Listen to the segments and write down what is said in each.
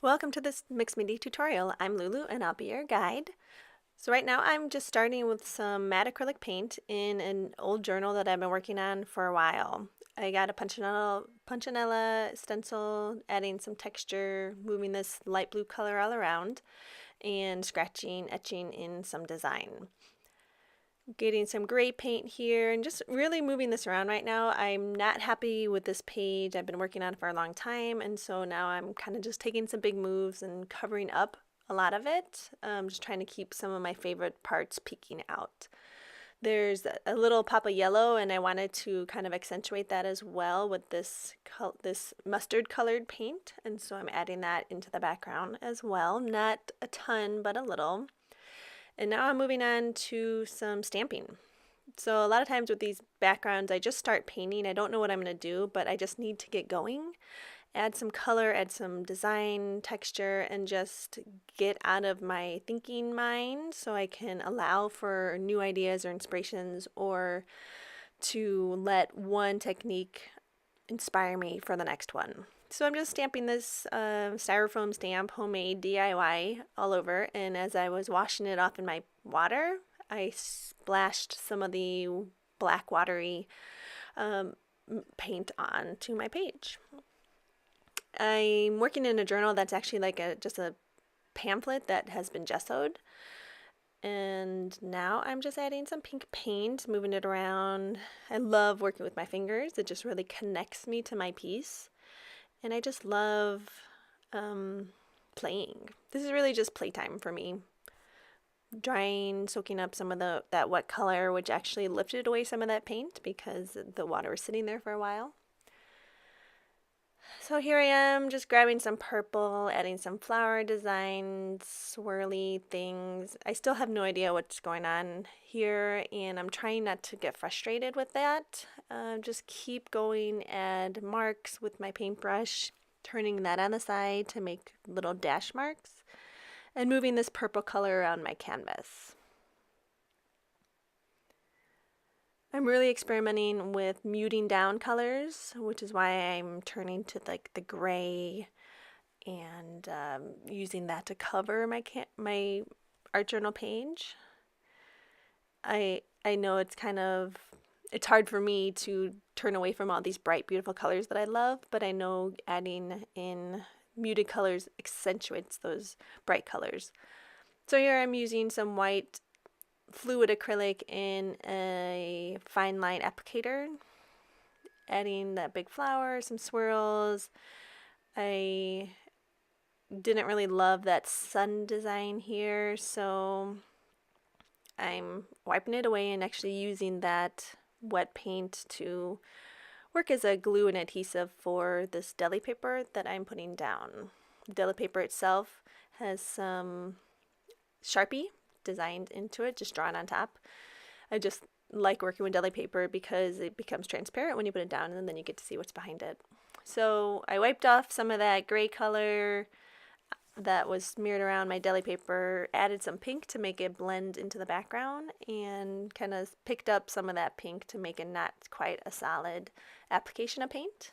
Welcome to this mixed media tutorial. I'm Lulu and I'll be your guide. So right now I'm just starting with some matte acrylic paint in an old journal that I've been working on for a while. I got a Punchinella stencil, adding some texture, moving this light blue color all around, and scratching, etching in some design. Getting some gray paint here and just really moving this around right now. I'm not happy with this page. I've been working on it for a long time, and so now I'm kind of just taking some big moves and covering up a lot of it. Just trying to keep some of my favorite parts peeking out. There's a little pop of yellow, and I wanted to kind of accentuate that as well with this mustard colored paint, and so I'm adding that into the background as well. Not a ton, but a little. And now I'm moving on to some stamping. So a lot of times with these backgrounds, I just start painting. I don't know what I'm going to do, but I just need to get going. Add some color, add some design, texture, and just get out of my thinking mind so I can allow for new ideas or inspirations, or to let one technique inspire me for the next one. So I'm just stamping this styrofoam stamp, homemade DIY, all over, and as I was washing it off in my water, I splashed some of the black watery paint onto my page. I'm working in a journal that's actually like just a pamphlet that has been gessoed. And now I'm just adding some pink paint, moving it around. I love working with my fingers. It just really connects me to my piece. And I just love playing. This is really just playtime for me. Drying, soaking up some of that wet color, which actually lifted away some of that paint because the water was sitting there for a while. So here I am, just grabbing some purple, adding some flower designs, swirly things. I still have no idea what's going on here, and I'm trying not to get frustrated with that. Just keep going, add marks with my paintbrush, turning that on the side to make little dash marks, and moving this purple color around my canvas. I'm really experimenting with muting down colors, which is why I'm turning to like the gray and using that to cover my art journal page. I know it's hard for me to turn away from all these bright, beautiful colors that I love, but I know adding in muted colors accentuates those bright colors. So here I'm using some white fluid acrylic in a fine line applicator, adding that big flower, some swirls. I didn't really love that sun design here, so I'm wiping it away and actually using that wet paint to work as a glue and adhesive for this deli paper that I'm putting down. The deli paper itself has some Sharpie designed into it, just drawn on top. I just like working with deli paper because it becomes transparent when you put it down, and then you get to see what's behind it. So I wiped off some of that gray color that was smeared around my deli paper, added some pink to make it blend into the background, and kind of picked up some of that pink to make it not quite a solid application of paint.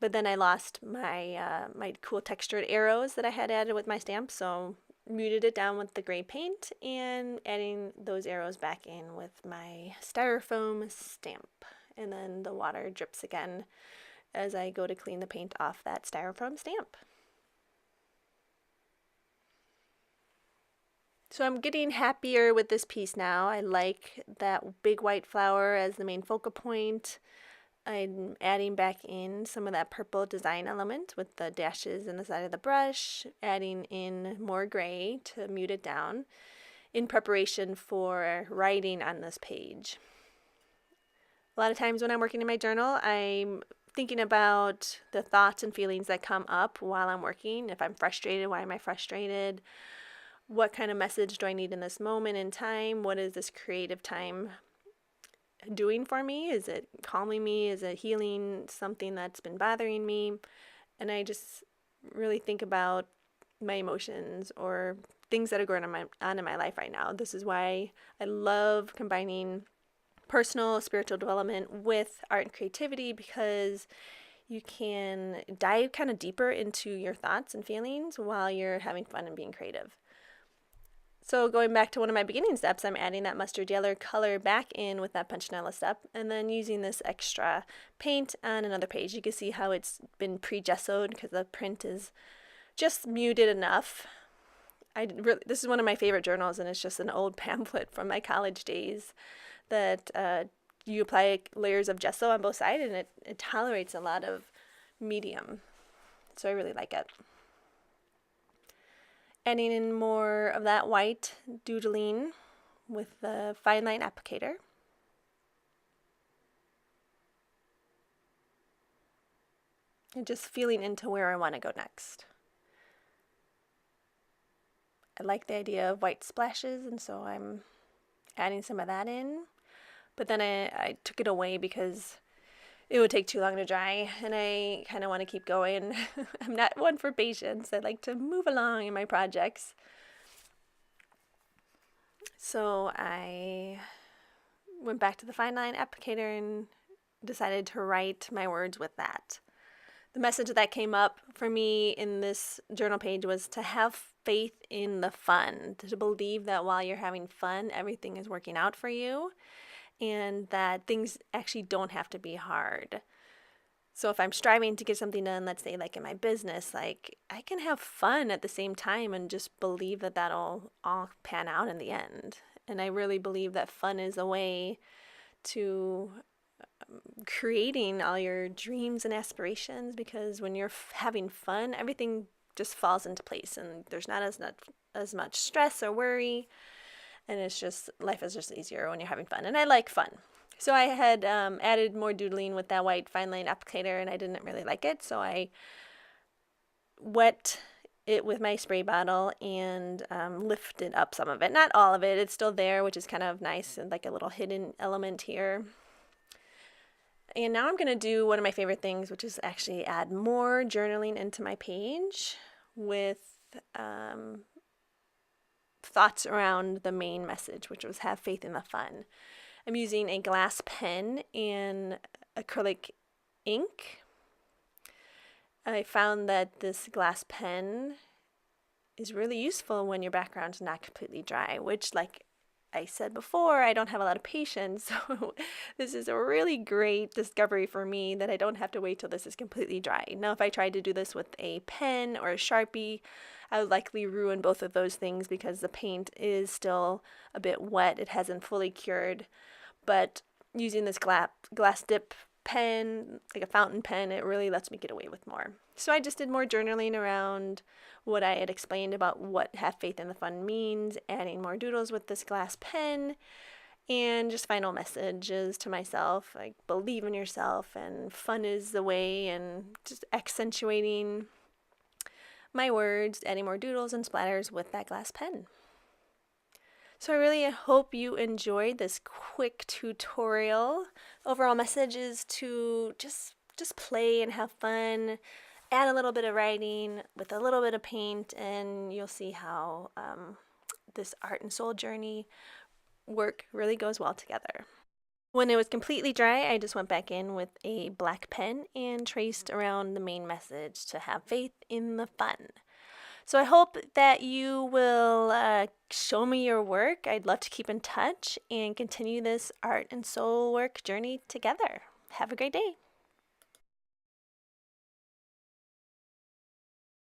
But then I lost my my cool textured arrows that I had added with my stamp, so muted it down with the gray paint and adding those arrows back in with my styrofoam stamp. And then the water drips again as I go to clean the paint off that styrofoam stamp. So I'm getting happier with this piece now. I like that big white flower as the main focal point. I'm adding back in some of that purple design element with the dashes in the side of the brush, adding in more gray to mute it down in preparation for writing on this page. A lot of times when I'm working in my journal, I'm thinking about the thoughts and feelings that come up while I'm working. If I'm frustrated, why am I frustrated? What kind of message do I need in this moment in time? What is this creative time doing for me? Is it calming me? Is it healing something that's been bothering me? And I just really think about my emotions or things that are going on in my life right now. This is why I love combining personal spiritual development with art and creativity, because you can dive kind of deeper into your thoughts and feelings while you're having fun and being creative. So going back to one of my beginning steps, I'm adding that mustard yellow color back in with that punchinella step, and then using this extra paint on another page. You can see how it's been pre-gessoed because the print is just muted enough. This is one of my favorite journals, and it's just an old pamphlet from my college days that you apply layers of gesso on both sides, and it tolerates a lot of medium. So I really like it. Adding in more of that white doodling with the fine line applicator. And just feeling into where I want to go next. I like the idea of white splashes, and so I'm adding some of that in. But then I took it away because it would take too long to dry, and I kind of want to keep going. I'm not one for patience. I like to move along in my projects. So I went back to the fine line applicator and decided to write my words with that. The message that came up for me in this journal page was to have faith in the fun, to believe that while you're having fun, everything is working out for you, and that things actually don't have to be hard. So if I'm striving to get something done, let's say like in my business, like I can have fun at the same time and just believe that that'll all pan out in the end. And I really believe that fun is a way to creating all your dreams and aspirations, because when you're having fun, everything just falls into place, and there's not as much stress or worry, and it's just, life is just easier when you're having fun, and I like fun. So I had added more doodling with that white fine line applicator, and I didn't really like it, so I wet it with my spray bottle and lifted up some of it. Not all of it, it's still there, which is kind of nice, and like a little hidden element here. And now I'm going to do one of my favorite things, which is actually add more journaling into my page with thoughts around the main message, which was have faith in the fun. I'm using a glass pen and acrylic ink. I found that this glass pen is really useful when your background's not completely dry, which, like I said before, I don't have a lot of patience, so this is a really great discovery for me that I don't have to wait till this is completely dry. Now, if I tried to do this with a pen or a Sharpie, I would likely ruin both of those things because the paint is still a bit wet. It hasn't fully cured, but using this glass dip pen, like a fountain pen, it really lets me get away with more. So I just did more journaling around what I had explained about what have faith in the fun means, adding more doodles with this glass pen, and just final messages to myself, like believe in yourself and fun is the way, and just accentuating my words, adding more doodles and splatters with that glass pen. So I really hope you enjoyed this quick tutorial. Overall message is to just play and have fun. Add a little bit of writing with a little bit of paint, and you'll see how this art and soul journey work really goes well together. When it was completely dry, I just went back in with a black pen and traced around the main message to have faith in the fun. So I hope that you will show me your work. I'd love to keep in touch and continue this art and soul work journey together. Have a great day.